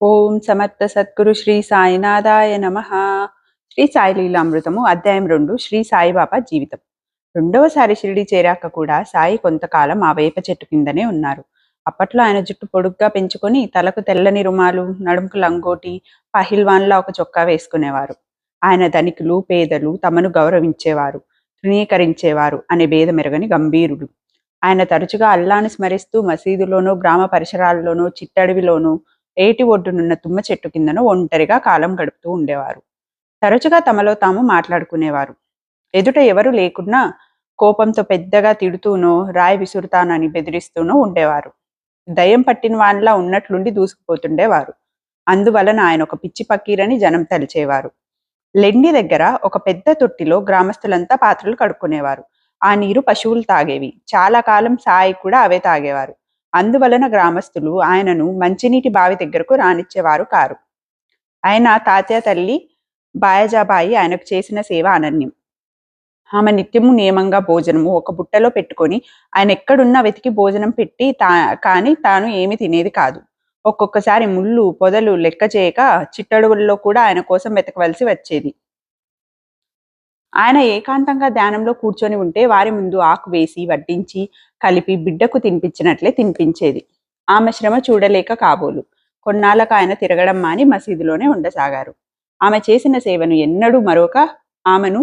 ఓం సమర్థ సద్గురు శ్రీ సాయినాథాయ నమః. శ్రీ సాయి లీలామృతము అధ్యాయం 2. శ్రీ సాయిబాబా జీవితం. రెండవసారి షిరిడి చేరాక కూడా సాయి కొంతకాలం ఆ వేప చెట్టు కిందనే ఉన్నారు. అప్పట్లో ఆయన జుట్టు పొడుగ్గా పెంచుకొని తలకు తెల్లని రుమాలు, నడుముకు లంగోటి, పహిల్వాన్లా ఒక చొక్కా వేసుకునేవారు. ఆయన ధనికులు పేదలు తమను గౌరవించేవారు, తృణీకరించేవారు అనే భేదమెరగని గంభీరుడు. ఆయన తరచుగా అల్లాను స్మరిస్తూ మసీదులోనూ గ్రామ పరిసరాల్లోనూ చిట్టడవిలోనూ ఏటి ఒడ్డునున్న తుమ్మ చెట్టు కిందనో ఒంటరిగా కాలం గడుపుతూ ఉండేవారు. తరచుగా తమలో తాము మాట్లాడుకునేవారు. ఎదుట ఎవరు లేకున్నా కోపంతో పెద్దగా తిడుతూనో రాయి విసురుతానని బెదిరిస్తూనో ఉండేవారు. దయ్యం పట్టిన వానిలా ఉన్నట్లుండి దూసుకుపోతుండేవారు. అందువలన ఆయన ఒక పిచ్చి పకీరని జనం తలిచేవారు. లెండి దగ్గర ఒక పెద్ద తొట్టిలో గ్రామస్తులంతా పాత్రలు కడుక్కునేవారు. ఆ నీరు పశువులు తాగేవి. చాలా కాలం సాయి కూడా అవే తాగేవారు. అందువలన గ్రామస్తులు ఆయనను మంచినీటి బావి దగ్గరకు రానిచ్చేవారు కారు. ఆయన తాతయ్య తల్లి బాయజాబాయి ఆయనకు చేసిన సేవ అనన్యం. ఆమె నిత్యము నియమంగా భోజనము ఒక బుట్టలో పెట్టుకొని ఆయన ఎక్కడున్నా వెతికి భోజనం పెట్టి కానీ తాను ఏమి తినేది కాదు. ఒక్కొక్కసారి ముళ్ళు పొదలు లెక్క చేయక చిట్టడుగుల్లో కూడా ఆయన కోసం వెతకవలసి వచ్చేది. ఆయన ఏకాంతంగా ధ్యానంలో కూర్చొని ఉంటే వారి ముందు ఆకు వేసి వడ్డించి కలిపి బిడ్డకు తినిపించినట్లే తినిపించేది. ఆమె శ్రమ చూడలేక కాబోలు కొన్నాళ్ళకు ఆయన తిరగడం మాని మసీదులోనే ఉండసాగారు. ఆమె చేసిన సేవను ఎన్నడూ మరొక ఆమెను,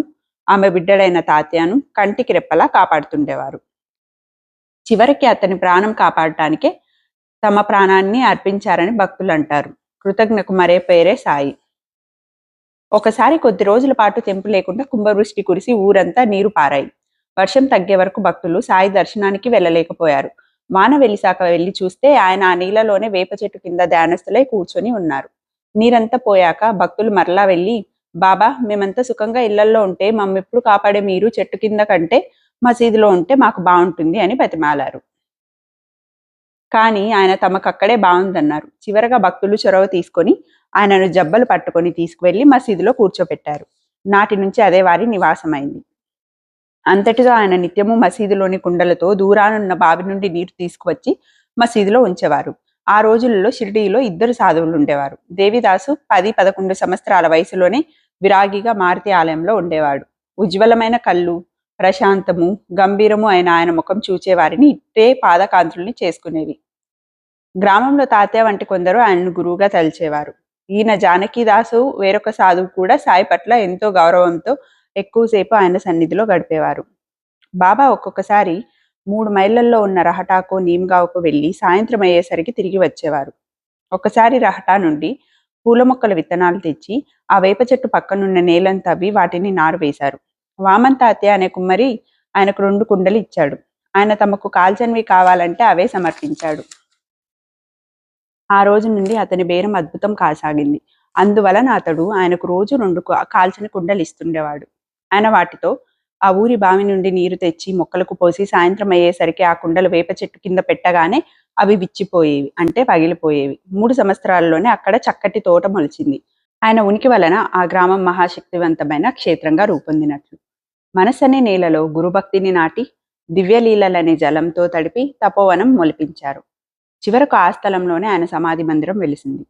ఆమె బిడ్డడైన తాత్యాను కంటికి రెప్పలా కాపాడుతుండేవారు. చివరికి అతని ప్రాణం కాపాడటానికే తమ ప్రాణాన్ని అర్పించారని భక్తులు అంటారు. కృతజ్ఞకు మరే పేరే సాయి. ఒకసారి కొద్ది రోజుల పాటు తెంపు లేకుండా కుంభవృష్టి కురిసి ఊరంతా నీరు పారాయి. వర్షం తగ్గే వరకు భక్తులు సాయి దర్శనానికి వెళ్ళలేకపోయారు. వాన వెలిసాక వెళ్లి చూస్తే ఆయన ఆ నీళ్లలోనే వేప చెట్టు కింద ధ్యానస్తులై కూర్చొని ఉన్నారు. నీరంతా పోయాక భక్తులు మరలా వెళ్ళి, బాబా, మేమంతా సుఖంగా ఇళ్లల్లో ఉంటే మమ్మెప్పుడు కాపాడే మీరు చెట్టు కింద కంటే మసీదులో ఉంటే మాకు బాగుంటుంది అని బతిమాలారు. కానీ ఆయన తమకక్కడే బాగుందన్నారు. చివరగా భక్తులు చొరవ తీసుకొని ఆయనను జబ్బలు పట్టుకొని తీసుకువెళ్లి మసీదులో కూర్చోపెట్టారు. నాటి నుంచి అదే వారి నివాసమైంది. అంతటితో ఆయన నిత్యము మసీదులోని కుండలతో దూరానున్న బావి నుండి నీరు తీసుకువచ్చి మసీదులో ఉంచేవారు. ఆ రోజులలో షిరిడీలో 2 సాధువులు ఉండేవారు. దేవిదాసు 10-11 సంవత్సరాల వయసులోనే విరాగిగా మారుతి ఆలయంలో ఉండేవాడు. ఉజ్వలమైన కళ్ళు, ప్రశాంతము గంభీరము అయిన ఆయన ముఖం చూచేవారిని ఇట్టే పాదకాంతుల్ని చేసుకునేవి. గ్రామంలో తాతయ్య వంటి కొందరు ఆయనను గురువుగా తలిచేవారు. ఈయన జానకీదాసు వేరొక సాధువు కూడా సాయి పట్ల ఎంతో గౌరవంతో ఎక్కువసేపు ఆయన సన్నిధిలో గడిపేవారు. బాబా ఒక్కొక్కసారి 3 మైళ్ళల్లో ఉన్న రహటాకు నీమ్గావ్కు వెళ్ళి సాయంత్రం అయ్యేసరికి తిరిగి వచ్చేవారు. ఒకసారి రహటా నుండి పూల మొక్కల విత్తనాలు తెచ్చి ఆ వేప చెట్టు పక్కనున్న నేలను తవ్వి వాటిని నారు వేశారు. వామన్ తాతయ్య అనే కుమ్మరి ఆయనకు 2 కుండలు ఇచ్చాడు. ఆయన తమకు కాల్చనివి కావాలంటే అవే సమర్పించాడు. ఆ రోజు నుండి అతని బేరం అద్భుతం కాసాగింది. అందువలన అతడు ఆయనకు రోజు 2 కాల్చిన కుండలు ఇస్తుండేవాడు. ఆయన వాటితో ఆ ఊరి బావి నుండి నీరు తెచ్చి మొక్కలకు పోసి సాయంత్రం అయ్యేసరికి ఆ కుండలు వేప చెట్టు కింద పెట్టగానే అవి విచ్చిపోయేవి, అంటే పగిలిపోయేవి. 3 సంవత్సరాల్లోనే అక్కడ చక్కటి తోట మొలిచింది. ఆయన ఉనికి వలన ఆ గ్రామం మహాశక్తివంతమైన క్షేత్రంగా రూపొందినట్లు. మనసనే నేలలో గురుభక్తిని నాటి దివ్యలీలలనే జలంతో తడిపి తపోవనం మొలిపించారు. చివరకు ఆ స్థలంలోనే ఆయన సమాధి మందిరం వెలిసింది.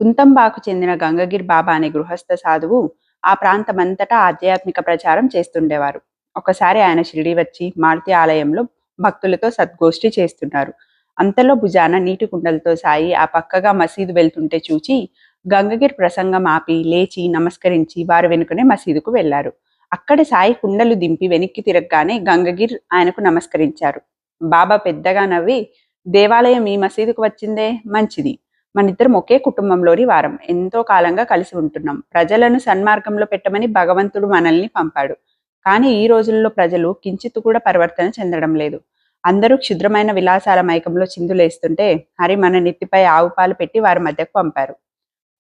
కుంతంబాకు చెందిన గంగగిరి బాబా అనే గృహస్థ సాధువు ఆ ప్రాంతమంతటా ఆధ్యాత్మిక ప్రచారం చేస్తుండేవారు. ఒకసారి ఆయన షిరిడి వచ్చి మారుతి ఆలయంలో భక్తులతో సద్గోష్ఠి చేస్తున్నారు. అంతలో భుజాన నీటి కుండలతో సాయి ఆ పక్కగా మసీదు వెళ్తుంటే చూచి గంగగిరి ప్రసంగం ఆపి లేచి నమస్కరించి వారు వెనుకనే మసీదుకు వెళ్లారు. అక్కడ సాయి కుండలు దింపి వెనక్కి తిరగగానే గంగగిర్ ఆయనకు నమస్కరించారు. బాబా పెద్దగా నవ్వి, దేవాలయం ఈ మసీదుకు వచ్చిందే, మంచిది. మనిద్దరం ఒకే కుటుంబంలోని వారం, ఎంతో కాలంగా కలిసి ఉంటున్నాం. ప్రజలను సన్మార్గంలో పెట్టమని భగవంతుడు మనల్ని పంపాడు. కానీ ఈ రోజుల్లో ప్రజలు కించిత్ కూడా పరివర్తన చెందడం లేదు. అందరూ క్షుద్రమైన విలాసాల మైకంలో చిందులేస్తుంటే హరి మన నెత్తిపై ఆవు పాలు పెట్టి వారి మధ్యకు పంపారు.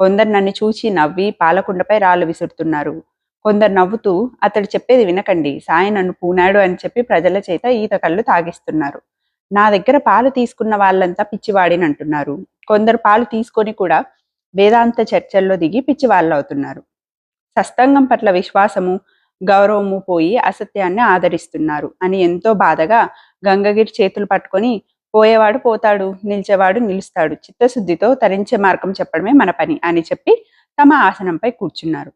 కొందరు నన్ను చూచి నవ్వి పాలకుండపై రాళ్ళు విసురుతున్నారు. కొందరు నవ్వుతూ, అతడు చెప్పేది వినకండి, సాయి నన్ను పూనాడు అని చెప్పి ప్రజల చేత ఈత కళ్ళు తాగిస్తున్నారు. నా దగ్గర పాలు తీసుకున్న వాళ్ళంతా పిచ్చివాడిని అంటున్నారు. కొందరు పాలు తీసుకొని కూడా వేదాంత చర్చల్లో దిగి పిచ్చివాళ్ళు అవుతున్నారు. సత్సంగం పట్ల విశ్వాసము గౌరవము పోయి అసత్యాన్ని ఆదరిస్తున్నారు అని ఎంతో బాధగా గంగగిరి చేతులు పట్టుకొని, పోయేవాడు పోతాడు, నిలిచేవాడు నిలుస్తాడు. చిత్తశుద్ధితో తరించే మార్గం చెప్పడమే మన పని అని చెప్పి తమ ఆసనంపై కూర్చున్నారు.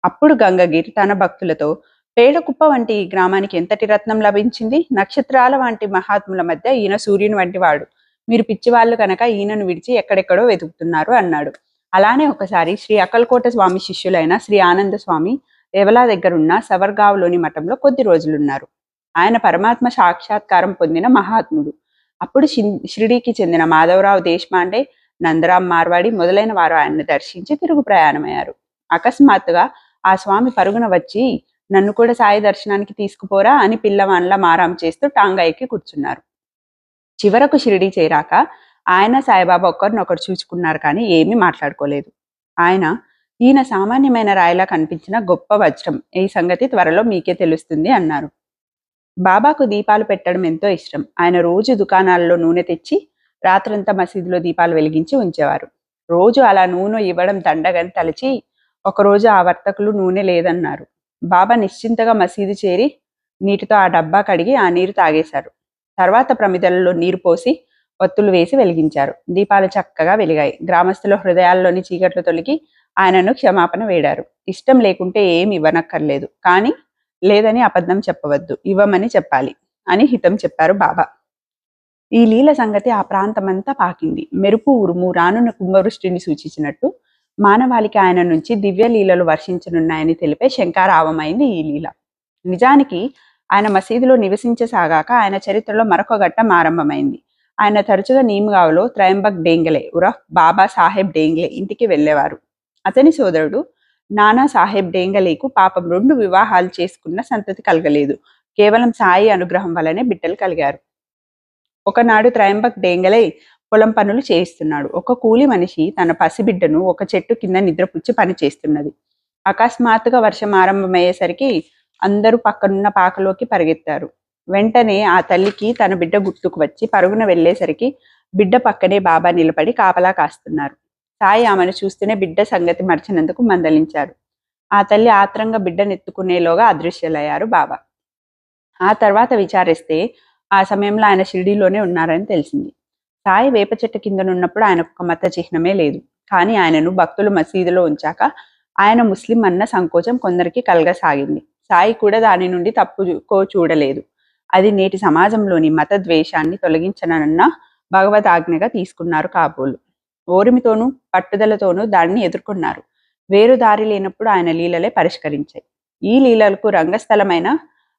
అప్పుడు గంగగిరి తన భక్తులతో, పేడకుప్ప వంటి ఈ గ్రామానికి ఎంతటి రత్నం లభించింది? నక్షత్రాల వంటి మహాత్ముల మధ్య ఈయన సూర్యుని వంటి వాడు. మీరు పిచ్చివాళ్ళు కనుక ఈయనను విడిచి ఎక్కడెక్కడో వెతుకుతున్నారు అన్నాడు. అలానే ఒకసారి శ్రీ అక్కల్కోట స్వామి శిష్యులైన శ్రీ ఆనంద స్వామి ఎవలా దగ్గరున్న సవర్గావ్లోని మఠంలో కొద్ది రోజులున్నారు. ఆయన పరమాత్మ సాక్షాత్కారం పొందిన మహాత్ముడు. అప్పుడు షిరిడీకి చెందిన మాధవరావు దేశపాండే, నందరాం మార్వాడి మొదలైన వారు ఆయన్ని దర్శించి తిరుగు ప్రయాణమయ్యారు. అకస్మాత్తుగా ఆ స్వామి పరుగున వచ్చి, నన్ను కూడా సాయి దర్శనానికి తీసుకుపోరా అని పిల్లవాన్లా మారాం చేస్తూ టాంగా ఎక్కి కూర్చున్నారు. చివరకు షిరిడీ చేరాక ఆయన సాయిబాబా ఒకరినొకరు చూసుకున్నారు, కానీ ఏమీ మాట్లాడుకోలేదు. ఈయన సామాన్యమైన రాయిలా కనిపించిన గొప్ప వజ్రం, ఈ సంగతి త్వరలో మీకే తెలుస్తుంది అన్నారు. బాబాకు దీపాలు పెట్టడం ఎంతో ఇష్టం. ఆయన రోజు దుకాణాలలో నూనె తెచ్చి రాత్రంతా మసీదులో దీపాలు వెలిగించి ఉంచేవారు. రోజు అలా నూనె ఇవ్వడం దండగని తలచి ఒకరోజు ఆ వర్తకులు నూనె లేదన్నారు. బాబా నిశ్చింతగా మసీదు చేరి నీటితో ఆ డబ్బా కడిగి ఆ నీరు తాగేశారు. తర్వాత ప్రమిదలలో నీరు పోసి ఒత్తులు వేసి వెలిగించారు. దీపాలు చక్కగా వెలిగాయి. గ్రామస్తుల హృదయాల్లోని చీకట్లు తొలగి ఆయనను క్షమాపణ వేడారు. ఇష్టం లేకుంటే ఏమి ఇవ్వనక్కర్లేదు, కానీ లేదని అబద్ధం చెప్పవద్దు, ఇవ్వమని చెప్పాలి అని హితం చెప్పారు బాబా. ఈ లీల సంగతి ఆ ప్రాంతమంతా పాకింది. మెరుపు ఉరుము రానున్న కుంభవృష్టిని సూచించినట్టు మానవాళికి ఆయన నుంచి దివ్య లీలలు వర్షించనున్నాయని తెలిపే శంకారావమైంది ఈ లీల. నిజానికి ఆయన మసీదులో నివసించసాగాక ఆయన చరిత్రలో మరొక ఘట్టం ఆరంభమైంది. ఆయన తరచుగా నీమ్గావ్లో త్రయంబక్ డేంగలే ఉరఫ్ బాబా సాహెబ్ డేంగలే ఇంటికి వెళ్ళేవారు. అతని సోదరుడు నానా సాహెబ్ డేంగలేకు పాపం 2 వివాహాలు చేసుకున్న సంతతి కలగలేదు. కేవలం సాయి అనుగ్రహం వల్లనే బిడ్డలు కలిగారు. ఒకనాడు త్రయంబక్ డేంగలే పొలం పనులు చేయిస్తున్నాడు. ఒక కూలి మనిషి తన పసిబిడ్డను ఒక చెట్టు కింద నిద్రపుచ్చి పని చేస్తున్నది. అకస్మాత్తుగా వర్షం ఆరంభమయ్యేసరికి అందరూ పక్కనున్న పాకలోకి పరిగెత్తారు. వెంటనే ఆ తల్లికి తన బిడ్డ గుర్తుకు వచ్చి పరుగున వెళ్ళేసరికి బిడ్డ పక్కనే బాబా నిలబడి కాపలా కాస్తున్నారు. సాయి ఆమెను చూస్తూనే బిడ్డ సంగతి మర్చినందుకు మందలించారు. ఆ తల్లి ఆత్రంగా బిడ్డనెత్తుకునేలోగా అదృశ్యులయ్యారు బాబా. ఆ తర్వాత విచారిస్తే ఆ సమయంలో ఆయన షిరిడీలోనే ఉన్నారని తెలిసింది. సాయి వేప చెట్టు కిందనున్నప్పుడు ఆయనకు ఒక మత చిహ్నమే లేదు. కానీ ఆయనను భక్తులు మసీదులో ఉంచాక ఆయన ముస్లిం అన్న సంకోచం కొందరికి కలగసాగింది. సాయి కూడా దాని నుండి తప్పుకో చూడలేదు. అది నేటి సమాజంలోని మత ద్వేషాన్ని తొలగించనన్న భగవదాజ్ఞగా తీసుకున్నారు కాబోలు. ఓరిమితోనూ పట్టుదలతోనూ దాన్ని ఎదుర్కొన్నారు. వేరు దారి లేనప్పుడు ఆయన లీలలే పరిష్కరించాయి. ఈ లీలలకు రంగస్థలమైన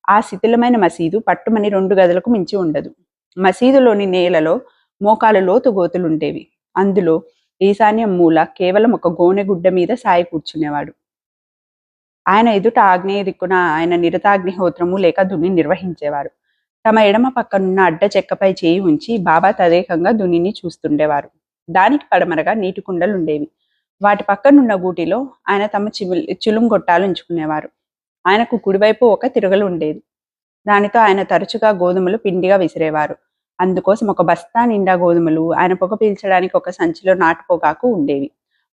ఆ శిథిలమైన మసీదు పట్టుమని 2 గదులకు మించి ఉండదు. మసీదులోని నేలలో మోకాలు లోతు గోతులుండేవి. అందులో ఈశాన్యం మూల కేవలం ఒక గోనెగుడ్డ మీద సాయి కూర్చునేవాడు. ఆయన ఎదుట ఆగ్నేయ దిక్కున ఆయన నిరతాగ్నిహోత్రము లేక దుని నిర్వహించేవారు. తమ ఎడమ పక్కనున్న అడ్డ చెక్కపై చేయి ఉంచి బాబా తదేకంగా దునిని చూస్తుండేవారు. దానికి పడమరగా నీటి కుండలుండేవి. వాటి పక్కనున్న గూటిలో ఆయన తమ చిలుం గొట్టాలు ఉంచుకునేవారు. ఆయనకు కుడివైపు ఒక తిరగలు ఉండేది. దానితో ఆయన తరచుగా గోధుమలు పిండిగా విసిరేవారు. అందుకోసం ఒక బస్తా నిండా గోధుమలు, ఆయన పొగ పీల్చడానికి ఒక సంచిలో నాటు పొగాకు ఉండేవి.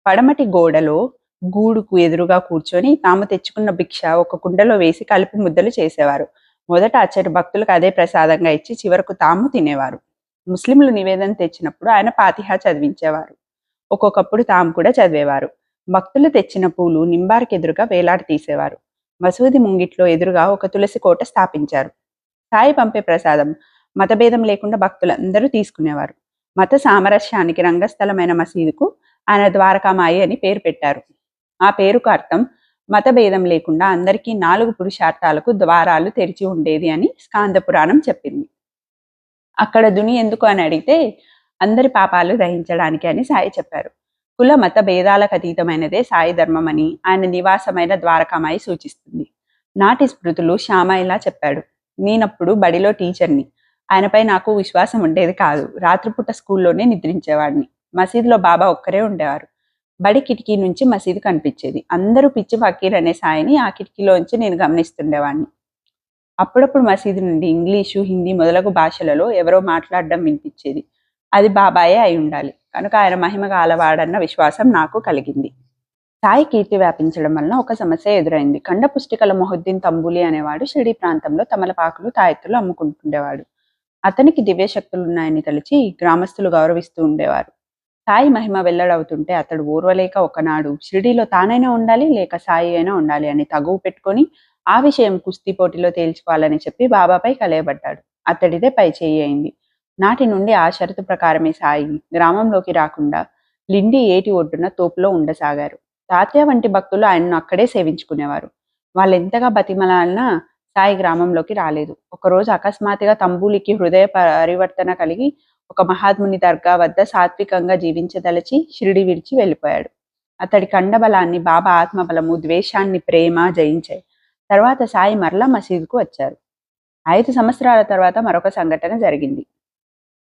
పడమటి గోడలో గూడుకు ఎదురుగా కూర్చొని తాము తెచ్చుకున్న భిక్ష ఒక కుండలో వేసి కలిపి ముద్దలు చేసేవారు. మొదట అచ్చటి భక్తులకు అదే ప్రసాదంగా ఇచ్చి చివరకు తాము తినేవారు. ముస్లింలు నివేదన తెచ్చినప్పుడు ఆయన ఫాతిహా చదివించేవారు. ఒక్కొక్కప్పుడు తాము కూడా చదివేవారు. భక్తులు తెచ్చిన పూలు నింబారికి ఎదురుగా వేలాడి తీసేవారు. మసూది ముంగిట్లో ఎదురుగా ఒక తులసి కోట స్థాపించారు. సాయి పంపే ప్రసాదం మతభేదం లేకుండా భక్తులందరూ తీసుకునేవారు. మత సామరస్యానికి రంగస్థలమైన మసీదుకు ఆయన ద్వారకామాయి అని పేరు పెట్టారు. ఆ పేరుకు అర్థం మతభేదం లేకుండా అందరికీ 4 పురుషార్థాలకు ద్వారాలు తెరిచి ఉండేది అని స్కాంద పురాణం చెప్పింది. అక్కడ దుని ఎందుకు అని అడిగితే అందరి పాపాలు దహించడానికి అని సాయి చెప్పారు. కుల మత భేదాలకు అతీతమైనదే సాయి ధర్మం అని ఆయన నివాసమైన ద్వారకామాయి సూచిస్తుంది. నాటి స్మృతులు శ్యామ ఇలా చెప్పాడు. నేనప్పుడు బడిలో టీచర్ని. ఆయనపై నాకు విశ్వాసం ఉండేది కాదు. రాత్రిపూట స్కూల్లోనే నిద్రించేవాడిని. మసీదులో బాబా ఒక్కరే ఉండేవారు. బడి కిటికీ నుంచి మసీదు కనిపించేది. అందరూ పిచ్చి ఫకీర్ అనే సాయిని ఆ కిటికీలోంచి నేను గమనిస్తుండేవాడిని. అప్పుడప్పుడు మసీదు నుండి ఇంగ్లీషు, హిందీ మొదలగు భాషలలో ఎవరో మాట్లాడడం వినిపించేది. అది బాబాయే అయి ఉండాలి. కనుక ఆయన మహిమగా అలవాడన్న విశ్వాసం నాకు కలిగింది. సాయి కీర్తి వ్యాపించడం వలన ఒక సమస్య ఎదురైంది. కండ పుష్టికల మొహుద్దీన్ తంబూలి అనేవాడు షిరిడీ ప్రాంతంలో తమలపాకులు, తాయెత్తులు అమ్ముకుంటుండేవాడు. అతనికి దివ్యశక్తులున్నాయని తలిచి గ్రామస్తులు గౌరవిస్తూ ఉండేవారు. సాయి మహిమ వెల్లడవుతుంటే అతడు ఓర్వలేక ఒకనాడు షిరిడీలో తానైనా ఉండాలి లేక సాయి అయినా ఉండాలి అని తగువు పెట్టుకొని ఆ విషయం కుస్తీ పోటీలో తేల్చుకోవాలని చెప్పి బాబాపై కలయబడ్డాడు. అతడిదే పై చేయి అయింది. నాటి నుండి ఆ షరతు ప్రకారమే సాయి గ్రామంలోకి రాకుండా లిండి ఏటి ఒడ్డున తోపులో ఉండసాగారు. తాతయ్య వంటి భక్తులు ఆయన్ను అక్కడే సేవించుకునేవారు. వాళ్ళెంతగా బతిమలాడినా సాయి గ్రామంలోకి రాలేదు. ఒకరోజు అకస్మాత్తుగా తంబూలికి హృదయ పరివర్తన కలిగి ఒక మహాత్ముని దర్గా వద్ద సాత్వికంగా జీవించదలచి షిరిడి విడిచి వెళ్ళిపోయాడు. అతడి కండబలాన్ని బాబా ఆత్మబలము, ద్వేషాన్ని ప్రేమ జయించాయి. తర్వాత సాయి మరలా మసీదుకు వచ్చారు. 5 సంవత్సరాల తర్వాత మరొక సంఘటన జరిగింది.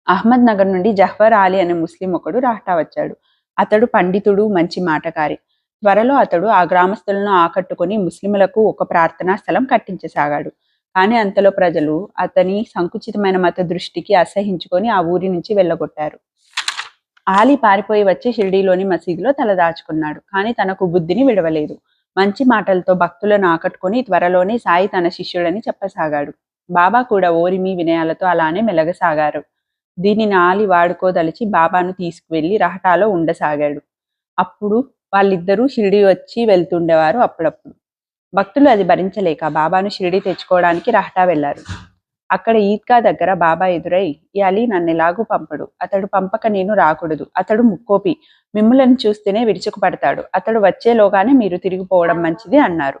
అహ్మద్ నగర్ నుండి జహ్వర్ అలీ అనే ముస్లిం ఒకడు రాహ్టా వచ్చాడు. అతడు పండితుడు, మంచి మాటకారి. త్వరలో అతడు ఆ గ్రామస్తులను ఆకట్టుకొని ముస్లిములకు ఒక ప్రార్థనా స్థలం కట్టించసాగాడు. కానీ అంతలో ప్రజలు అతని సంకుచితమైన మత దృష్టికి అసహించుకొని ఆ ఊరి నుంచి వెళ్ళగొట్టారు. ఆలీ పారిపోయి వచ్చి షిరిడీలోని మసీదులో తలదాచుకున్నాడు. కానీ తనకు బుద్ధిని విడవలేదు. మంచి మాటలతో భక్తులను ఆకట్టుకొని త్వరలోనే సాయి తన శిష్యుడని చెప్పసాగాడు. బాబా కూడా ఓరిమి వినయాలతో అలానే మెలగసాగారు. దీనిని ఆలి వాడుకోదలిచి బాబాను తీసుకువెళ్లి రహటాలో ఉండసాగాడు. అప్పుడు వాళ్ళిద్దరూ షిరిడి వచ్చి వెళ్తుండేవారు. అప్పుడప్పుడు భక్తులు అది భరించలేక బాబాను షిరిడి తెచ్చుకోవడానికి రహటా వెళ్లారు. అక్కడ ఈద్గా దగ్గర బాబా ఎదురై, ఈ అలీ నన్నెలాగూ పంపడు, అతడు పంపక నేను రాకూడదు, అతడు ముక్కోపి, మిమ్ములను చూస్తేనే విరుచుకుపడతాడు, అతడు వచ్చేలోగానే మీరు తిరిగిపోవడం మంచిది అన్నారు.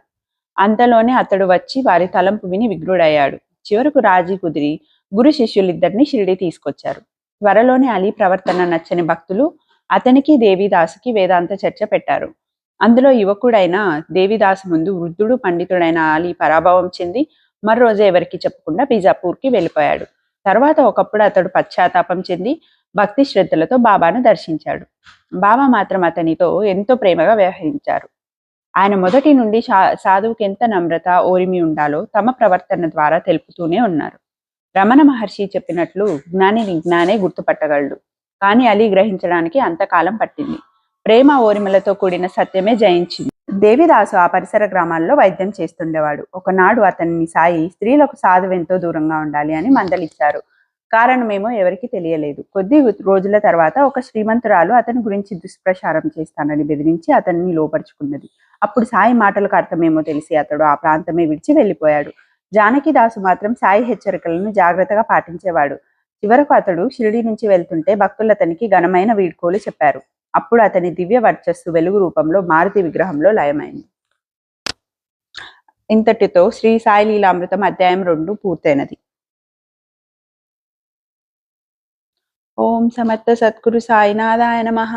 అంతలోనే అతడు వచ్చి వారి తలంపు విని విగ్రుడయ్యాడు. చివరకు రాజీ కుదిరి గురు శిష్యులిద్దరిని షిరిడి తీసుకొచ్చారు. త్వరలోనే అలీ ప్రవర్తన నచ్చని భక్తులు అతనికి దేవిదాసుకి వేదాంత చర్చ పెట్టారు. అందులో యువకుడైన దేవిదాసు ముందు వృద్ధుడు పండితుడైన అలీ పరాభవం చెంది మరోజు ఎవరికి చెప్పకుండా బీజాపూర్కి వెళ్ళిపోయాడు. తర్వాత ఒకప్పుడు అతడు పశ్చాత్తాపం చెంది భక్తి శ్రద్ధలతో బాబాను దర్శించాడు. బాబా మాత్రం అతనితో ఎంతో ప్రేమగా వ్యవహరించారు. ఆయన మొదటి నుండి సాధువుకి ఎంత నమ్రత, ఓరిమి ఉండాలో తమ ప్రవర్తన ద్వారా తెలుపుతూనే ఉన్నారు. రమణ మహర్షి చెప్పినట్లు జ్ఞాని విజ్ఞానే గుర్తుపట్టగలడు. కానీ అలీ గ్రహించడానికి అంతకాలం పట్టింది. ప్రేమ ఓరిమలతో కూడిన సత్యమే జయించింది. దేవిదాసు ఆ పరిసర గ్రామాల్లో వైద్యం చేస్తుండేవాడు. ఒకనాడు అతన్ని సాయి స్త్రీలకు సాధువెంతో దూరంగా ఉండాలి అని మందలిచ్చారు. కారణమేమో ఎవరికి తెలియలేదు. కొద్ది రోజుల తర్వాత ఒక శ్రీమంతురాలు అతని గురించి దుష్ప్రచారం చేస్తానని బెదిరించి అతన్ని లోపరుచుకున్నది. అప్పుడు సాయి మాటలకు అర్థమేమో తెలిసి అతడు ఆ ప్రాంతమే విడిచి వెళ్ళిపోయాడు. జానకిదాసు మాత్రం సాయి హెచ్చరికలను జాగ్రత్తగా పాటించేవాడు. చివరకు అతడు షిరిడి నుంచి వెళ్తుంటే భక్తులు అతనికి ఘనమైన వీడ్కోలు చెప్పారు. అప్పుడు అతని దివ్య వర్చస్సు వెలుగు రూపంలో మారుతి విగ్రహంలో లయమైంది. ఇంతటితో శ్రీ సాయి లీలామృతం అధ్యాయం 2 పూర్తయినది. ఓం సమర్థ సద్గురు సాయినాథాయ నమః.